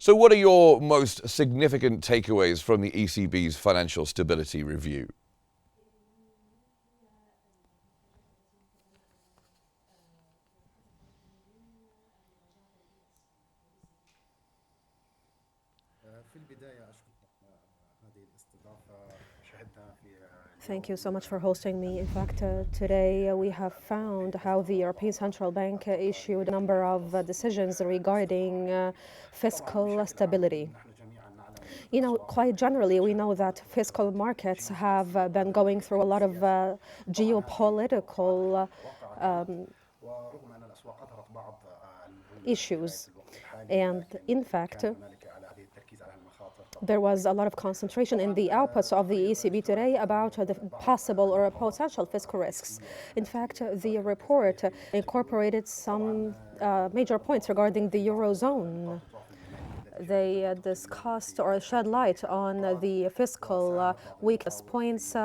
So what are your most significant takeaways from the ECB's financial stability review? Thank you so much for hosting me. In fact, today we have found how the European Central Bank issued a number of decisions regarding fiscal stability. You know, quite generally, we know that fiscal markets have been going through a lot of geopolitical issues. And in fact, there was a lot of concentration in the outputs of the ECB today about the possible or potential fiscal risks. In fact, the report incorporated some major points regarding the Eurozone. They discussed or shed light on the fiscal weakness points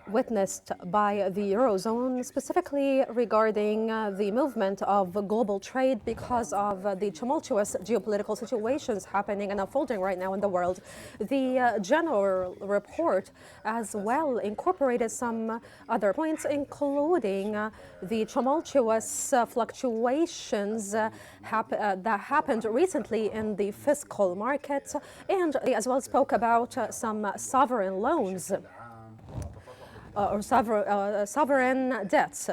witnessed by the Eurozone, specifically regarding the movement of global trade because of the tumultuous geopolitical situations happening and unfolding right now in the world. The general report as well incorporated some other points, including the tumultuous fluctuations that happened recently in the fiscal market, and they as well spoke about some sovereign loans or sovereign debts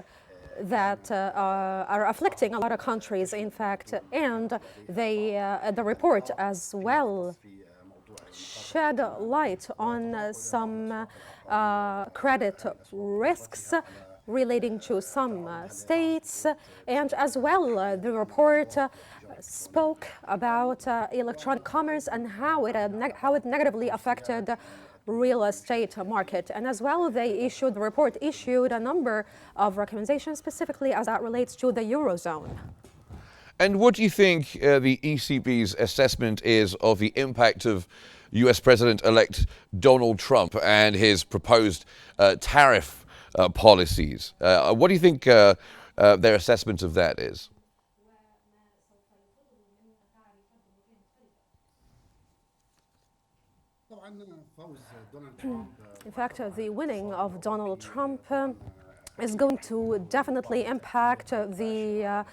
that are afflicting a lot of countries, in fact, and the report as well shed light on some credit risks relating to some states, and as well the report spoke about electronic commerce and how it negatively affected real estate market. And as well, the report issued a number of recommendations specifically as that relates to the Eurozone. And what do you think the ECB's assessment is of the impact of US President-elect Donald Trump and his proposed tariff policies? What do you think their assessment of that is? In fact, the winning of Donald Trump is going to definitely impact the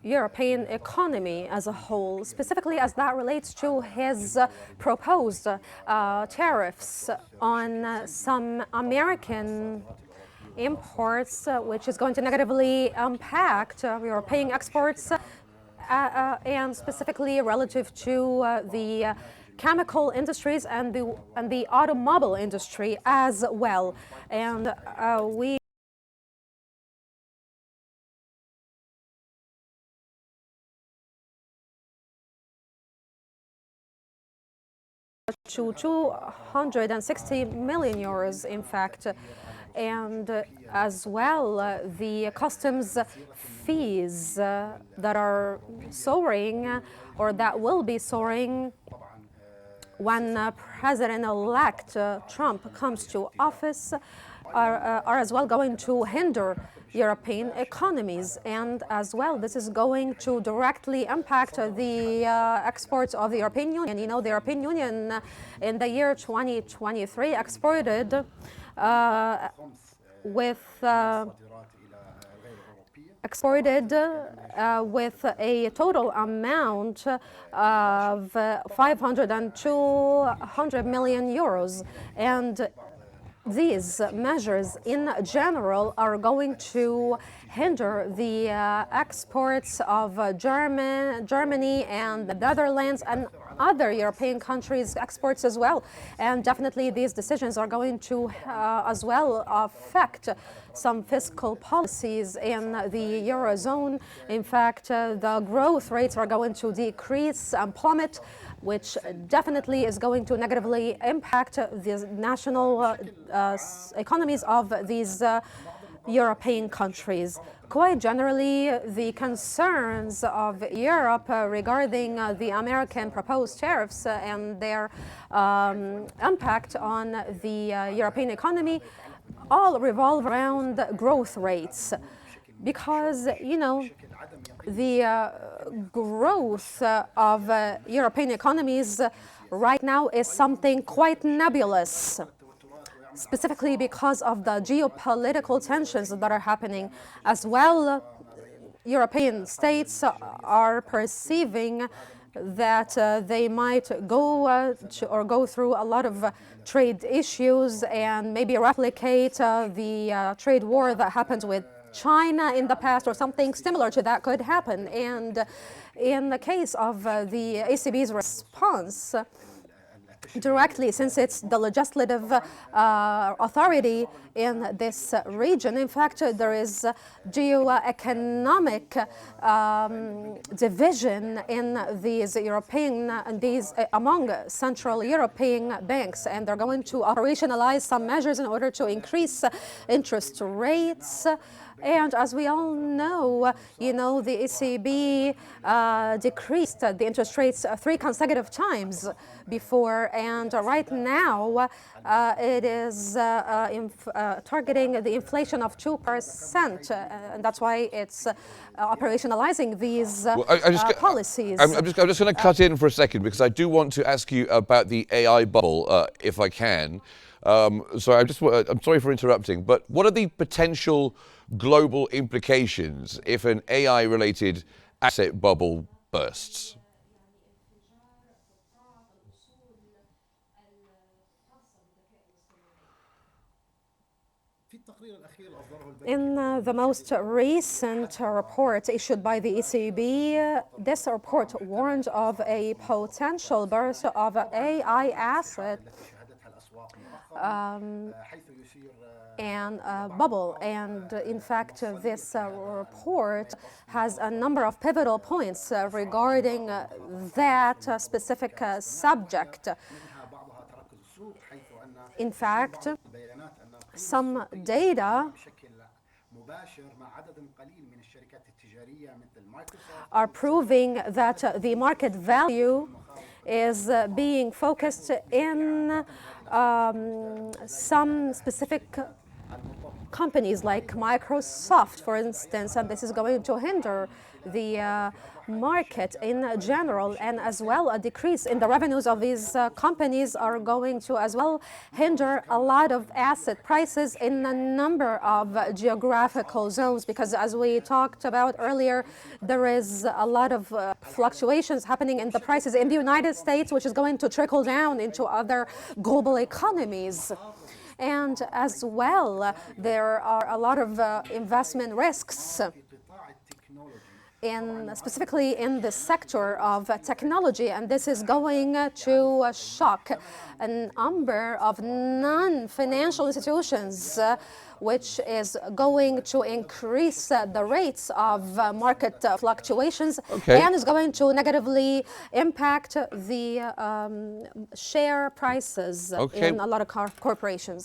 European economy as a whole, specifically as that relates to his proposed tariffs on some American imports, which is going to negatively impact European exports, and specifically relative to the chemical industries and the automobile industry as well. And we to 260 million euros, in fact, and as well the customs fees that are soaring or that will be soaring when President-elect Trump comes to office are as well going to hinder European economies, and as well this is going to directly impact the exports of the European Union. You know, the European Union in the year 2023 exported with a total amount of 500 and 200 million euros. And these measures in general are going to hinder the exports of Germany and the Netherlands and other European countries' exports as well. And definitely these decisions are going to as well affect some fiscal policies in the Eurozone. In fact, the growth rates are going to decrease and plummet, which definitely is going to negatively impact the national economies of these European countries. Quite generally, the concerns of Europe regarding the American proposed tariffs and their impact on the European economy all revolve around growth rates. Because, you know, the growth of European economies right now is something quite nebulous, specifically because of the geopolitical tensions that are happening. As well, European states are perceiving that they might go through a lot of trade issues and maybe replicate the trade war that happened with China in the past, or something similar to that could happen. And in the case of the ECB's response, directly, since it's the legislative authority in this region. In fact, there is geo-economic division in these among Central European banks, and they're going to operationalize some measures in order to increase interest rates. And as we all know, the ECB decreased the interest rates 3 consecutive times before, and right now it is targeting the inflation of 2%, and that's why it's operationalizing these policies. I'm just going to cut in for a second, because I do want to ask you about the AI bubble, if I can. So I'm sorry for interrupting, but what are the potential global implications if an AI-related asset bubble bursts? In the most recent report issued by the ECB, this report warned of a potential burst of AI asset and bubble. And in fact, this report has a number of pivotal points regarding that specific subject. In fact, some data are proving that the market value is being focused in some specific companies like Microsoft, for instance, and this is going to hinder the market in general, and as well a decrease in the revenues of these companies are going to as well hinder a lot of asset prices in a number of geographical zones, because as we talked about earlier, there is a lot of fluctuations happening in the prices in the United States, which is going to trickle down into other global economies. And as well, there are a lot of investment risks specifically in the sector of technology, and this is going to shock a number of non-financial institutions, which is going to increase the rates of market fluctuations, and is going to negatively impact the share prices in a lot of corporations.